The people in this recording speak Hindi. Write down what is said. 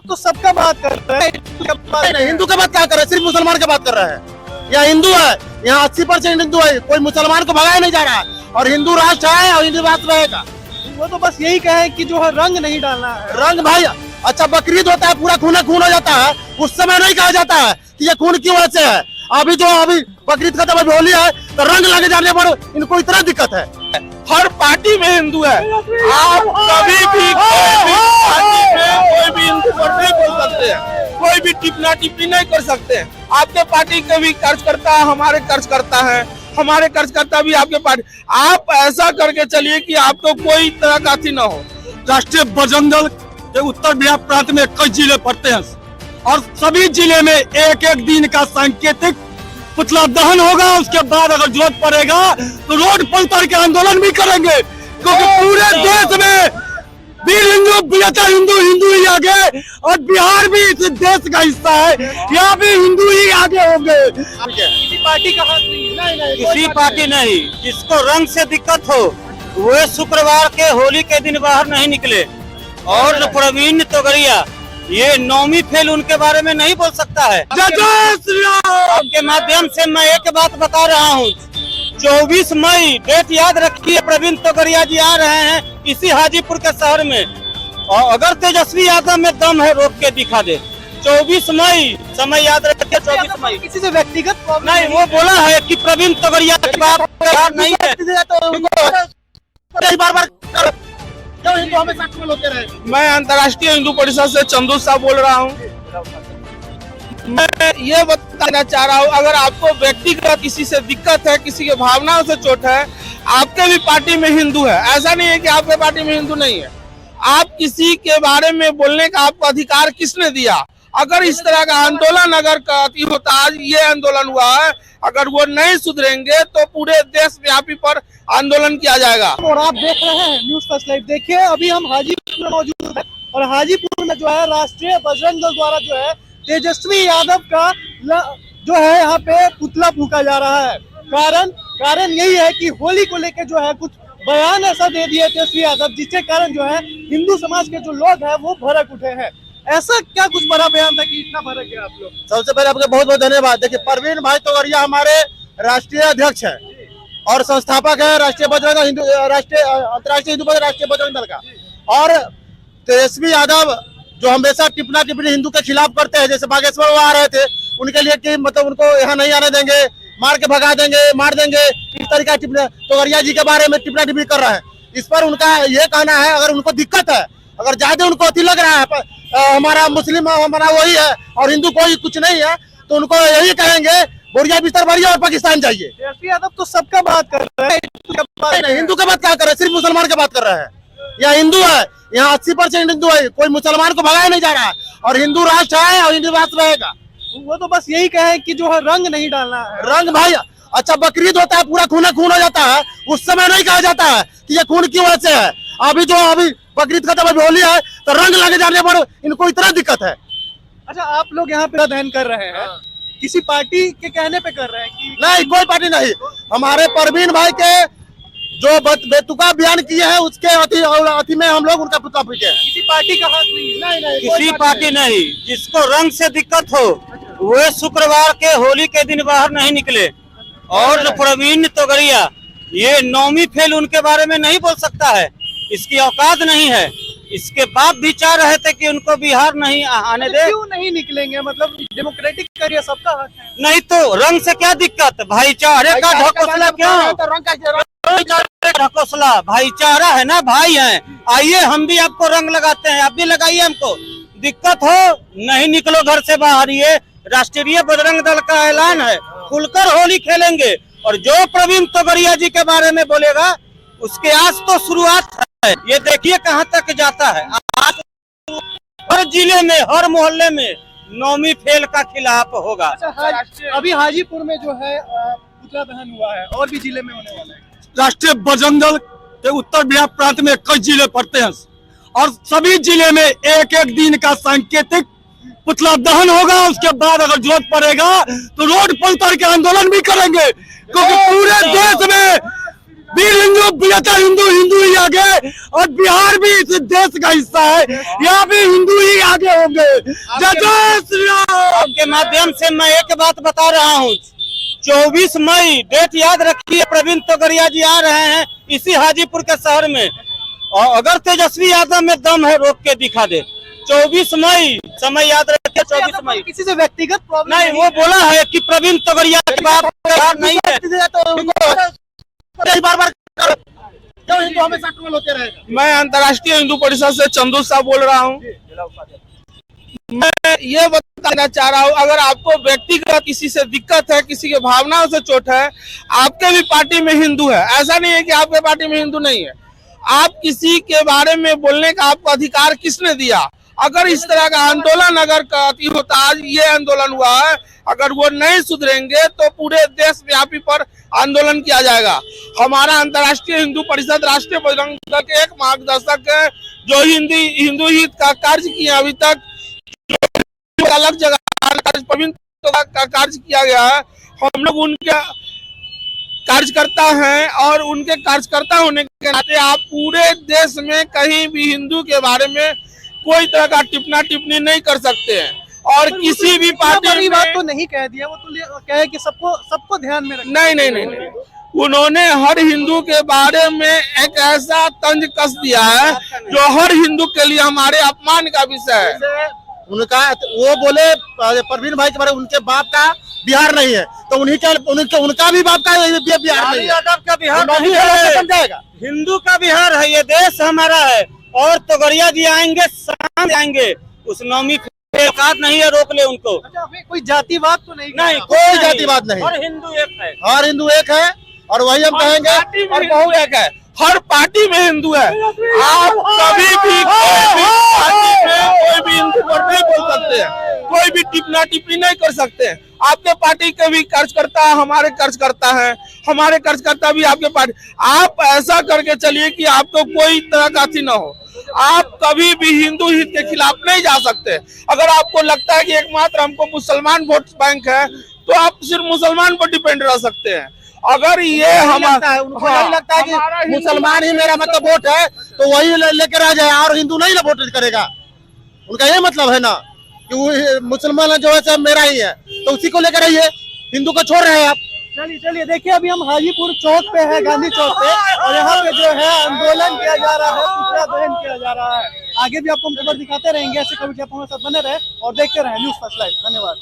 यादव तो सबका बात कर रहे हैं, हिंदू का बात क्या कर रहे हैं? सिर्फ मुसलमान की बात कर रहे हैं। यहाँ हिंदू है, यहाँ 80% हिंदू है, कोई मुसलमान को भगाया नहीं जा रहा है। और हिंदू राष्ट्र है और हिंदू राष्ट्र रहेगा। वो तो बस यही कहे कि जो है रंग नहीं डालना है। रंग भाई, अच्छा बकरीद होता है पूरा खून खून हो जाता है, उस समय नहीं कहा जाता है कि ये खून की वजह से है। अभी बकरीद खत्म, अभी होली है तो रंग लगे जाने पर इनको इतना दिक्कत है। हर पार्टी में हिंदू है, आप कभी भी कोई भी पार्टी में कोई भी हिंदू पर नहीं बोल सकते हैं, कोई भी टिप्पणी टिप्पणी नहीं कर सकते हैं। आपके पार्टी के भी कार्यकर्ता हमारे कार्यकर्ता है, हमारे कार्यकर्ता भी आपके पार्टी। आप ऐसा करके चलिए कि आपको कोई तरह का अथी न हो। राष्ट्रीय बजरंग दल के उत्तर बिहार प्रांत में कई जिले पड़ते हैं और सभी जिले में एक एक दिन का सांकेतिक पुतला दहन होगा। उसके बाद अगर जरूरत पड़ेगा तो रोड पर उतर के आंदोलन भी करेंगे, क्योंकि पूरे देश में वीर हिंदू विजेता हिंदू ही आगे, और बिहार भी इस देश का हिस्सा है, यहाँ भी हिंदू ही आगे होंगे। किसी पार्टी का हाथ नहीं है। किसी पार्टी नहीं। जिसको रंग से दिक्कत हो वो शुक्रवार के होली के दिन बाहर नहीं निकले। और प्रवीण तोगड़िया ये नौमी फेल उनके बारे में नहीं बोल सकता है। आपके माध्यम से मैं एक बात बता रहा हूँ, 24 मई डेट याद रखिए, प्रवीण तोगड़िया जी आ रहे हैं इसी हाजीपुर के शहर में, और अगर तेजस्वी यादव में दम है रोक के दिखा दे। 24 मई समय याद रखिए, 24 मई। किसी से व्यक्तिगत नहीं, वो बोला है कि प्रवीण तोगड़िया के बात नहीं है। बार क्यों हिंदू हमेशा कमल होते रहे? मैं अंतर्राष्ट्रीय हिंदू परिषद से चंदू साहब बोल रहा हूँ। मैं ये बताना चाह रहा हूँ, अगर आपको व्यक्तिगत किसी से दिक्कत है, किसी के भावनाओं से चोट है, आपके भी पार्टी में हिंदू है, ऐसा नहीं है कि आपके पार्टी में हिंदू नहीं है। आप किसी के बारे में बोलने का आपको अधिकार किसने दिया? अगर इस तरह का आंदोलन अगर होता, आज ये आंदोलन हुआ है, अगर वो नहीं सुधरेंगे तो पूरे देश व्यापी पर आंदोलन किया जाएगा। और आप देख रहे हैं न्यूज़ फर्स्ट लाइव। देखिए अभी हम हाजीपुर में मौजूद हैं और हाजीपुर में जो है राष्ट्रीय बजरंग दल द्वारा जो है तेजस्वी यादव का जो है यहाँ पे पुतला फूंका जा रहा है। कारण यही है कि होली को लेकर जो है कुछ बयान ऐसा दे दिया तेजस्वी यादव, जिसके कारण जो है हिंदू समाज के जो लोग हैं वो भड़क उठे हैं। ऐसा क्या कुछ बड़ा बयान था कि इतना भड़क गया आप लोग? सबसे पहले आपका बहुत बहुत धन्यवाद। देखिए प्रवीण भाई तोगड़िया हमारे राष्ट्रीय अध्यक्ष है और संस्थापक है राष्ट्रीय बजरंग हिंदू अंतर्राष्ट्रीय हिंदू राष्ट्रीय बजरंग दल का। और तेजस्वी यादव जो हमेशा टिप्पणी हिंदू के खिलाफ करते हैं, जैसे बागेश्वर वो आ रहे थे उनके लिए कि मतलब उनको यहाँ नहीं आने देंगे, मार के भगा देंगे, मार देंगे, इस तरीका तोगड़िया जी के बारे में टिप्पणी कर रहे हैं। इस पर उनका ये कहना है, अगर उनको दिक्कत है, अगर ज्यादा उनको अति लग रहा है हमारा मुस्लिम हमारा वही है और हिंदू कोई कुछ नहीं है, तो उनको यही कहेंगे बोरिया बिस्तर भरिए और पाकिस्तान जाइए। तेजस्वी यादव तो सबका बात कर रहे हैं। हिंदू का बात क्या कर रहे हैं? सिर्फ मुसलमान की बात कर रहे हैं। यहाँ हिंदू है, यहाँ 80% हिंदू है, कोई मुसलमान को भगाया नहीं जा रहा है। और हिंदू राष्ट्र है और हिंदू राष्ट्र रहेगा। वो तो बस यही कहे कि जो है रंग नहीं डालना है। रंग भाई, अच्छा बकरीद होता है पूरा खून खून हो जाता है, उस समय नहीं कहा जाता है कि ये खून की वजह से है। अभी बकरीद खत्म, अभी होली है तो रंग लगे जाने पर इनको इतना दिक्कत है। अच्छा, आप लोग यहाँ पे दहन कर रहे हैं, किसी पार्टी के कहने पे कर रहे हैं कि? नहीं, कोई पार्टी नहीं। हमारे प्रवीण भाई के जो बेतुका बयान किए हैं उसके अति में हम लोग उनका पुतला फूंके। किसी पार्टी का हाथ नहीं है। नहीं, किसी पार्टी नहीं। जिसको रंग से दिक्कत हो वो शुक्रवार के होली के दिन बाहर नहीं निकले। और प्रवीण तोगड़िया ये नौमी फेल उनके बारे में नहीं बोल सकता है, इसकी औकात नहीं है। इसके बाप भी चाह रहे थे कि उनको बिहार नहीं आने दे। क्यों नहीं निकलेंगे? मतलब डेमोक्रेटिक कार्य सबका हक है। नहीं तो रंग से क्या दिक्कत? भाईचारे का ढकोसला क्यों? ढकोसला भाईचारा है ना, भाई हैं। आइए हम भी आपको रंग लगाते हैं, आप भी लगाइए हमको। दिक्कत हो नहीं निकलो घर से बाहर। ये राष्ट्रीय बजरंग दल का ऐलान है, खुलकर होली खेलेंगे। और जो प्रवीण तोगड़िया जी के बारे में बोलेगा उसके आज तो शुरुआत है, ये देखिए कहाँ तक जाता है। आज हर जिले में हर मोहल्ले में नौमी फेल का खिलाफ होगा। अच्छा, अभी हाजीपुर में जो है पुतला दहन हुआ है, और भी जिले में होने वाला है। राष्ट्रीय बजरंग दल के उत्तर बिहार प्रांत में कई जिले पड़ते हैं और सभी जिले में एक एक दिन का सांकेतिक पुतला दहन होगा। उसके बाद अगर जरूरत पड़ेगा तो रोड पर उतर के आंदोलन भी करेंगे, क्योंकि पूरे देश में वीर हिंदू, बृहत्तर हिंदू, हिंदू ही आगे, और बिहार भी इस देश का हिस्सा है, यहाँ भी हिंदू ही आगे होंगे। जय जय श्री राम। आपके माध्यम से मैं एक बात बता रहा हूँ, 24 मई डेट याद रखिए, प्रवीण तोगड़िया जी आ रहे हैं इसी हाजीपुर के शहर में, और अगर तेजस्वी यादव में दम है रोक के दिखा दे। 24 मई समय याद रखिए, 24 मई। किसी से व्यक्तिगत प्रॉब्लम नहीं, वो बोला है कि प्रवीण तोगड़िया की बात नहीं है। बार क्यों हिंदू हमेशा ट्रोल होते रहेगा? मैं अंतर्राष्ट्रीय हिंदू परिषद से चंदू साहब बोल रहा हूँ। मैं ये बताना चाह रहा हूँ, अगर आपको व्यक्तिगत किसी से दिक्कत है, किसी के भावनाओं से चोट है, आपके भी पार्टी में हिंदू है, ऐसा नहीं है कि आपके पार्टी में हिंदू नहीं है। आप किसी के बारे में बोलने का आपको अधिकार किसने दिया? अगर इस तरह का आंदोलन अगर अति होता, आज ये आंदोलन हुआ है, अगर वो नहीं सुधरेंगे तो पूरे देश व्यापी पर आंदोलन किया जाएगा। हमारा अंतर्राष्ट्रीय हिंदू परिषद राष्ट्रीय बजरंग दल के एक मार्गदर्शक है जो हिंदू हित का कार्य किया, अभी तक अलग जगह प्रवीण का कार्य किया गया है। हम लोग उनके कार्यकर्ता हैं और उनके कार्यकर्ता होने के नाते आप पूरे देश में कहीं भी हिंदू के बारे में कोई तरह का टिप्पणी नहीं कर सकते हैं, और किसी भी पार्टी बात तो नहीं कह दिया, वो तो कहे कि सबको ध्यान में रखना। नहीं, उन्होंने हर हिंदू के बारे में एक ऐसा तंज कस दिया है जो हर हिंदू के लिए हमारे अपमान का विषय है। उनका वो बोले परवीन भाई के बारे में, उनके बाप का बिहार नहीं है, तो उनका भी बाप का बिहार नहीं है। यादव का बिहार नहीं है, समझाएगा। हिंदू का बिहार है, ये देश हमारा है, और तोगड़िया जी आएंगे, शाम आएंगे, उस नौमी औकात नहीं है रोक ले उनको। अच्छा, कोई जातिवाद तो नहीं? नहीं, कोई जातिवाद नहीं, और हिंदू एक है, और हिंदू एक है, और वही हम कहेंगे। और बहु एक है, हर पार्टी में हिंदू है। आप कभी भी कोई भी पार्टी में कोई भी हिंदू पर नहीं बोल सकते हैं, कोई भी टिप्पणी नहीं कर सकते हैं। आपके पार्टी के भी कार्यकर्ता हमारे कार्यकर्ता हैं, हमारे कार्यकर्ता भी आपके पार्टी। आप ऐसा करके चलिए कि आपको कोई तरह का अथी न हो। आप कभी भी हिंदू हित के खिलाफ नहीं जा सकते। अगर आपको लगता है कि एकमात्र हमको मुसलमान वोट बैंक है, तो आप सिर्फ मुसलमान पर डिपेंड रह सकते हैं। अगर ये हमारा उनको नहीं लगता है कि मुसलमान ही मेरा मतलब वोट है, तो वही लेकर आ जाए, और हिंदू नहीं वोट करेगा। उनका ये मतलब है ना कि मुसलमान जो है सब मेरा ही है, तो उसी को लेकर आइए, हिंदू को छोड़ रहे हैं आप। चलिए देखिए, अभी हम हाजीपुर चौक पे है, गांधी चौक पे, और यहाँ पे जो है आंदोलन किया जा रहा है, पुतला दहन किया जा रहा है। आगे भी आपको हम खबर दिखाते रहेंगे, ऐसे कभी आप हमारे साथ बने रहे और देखते रहे न्यूज़ फर्स्ट लाइव। धन्यवाद।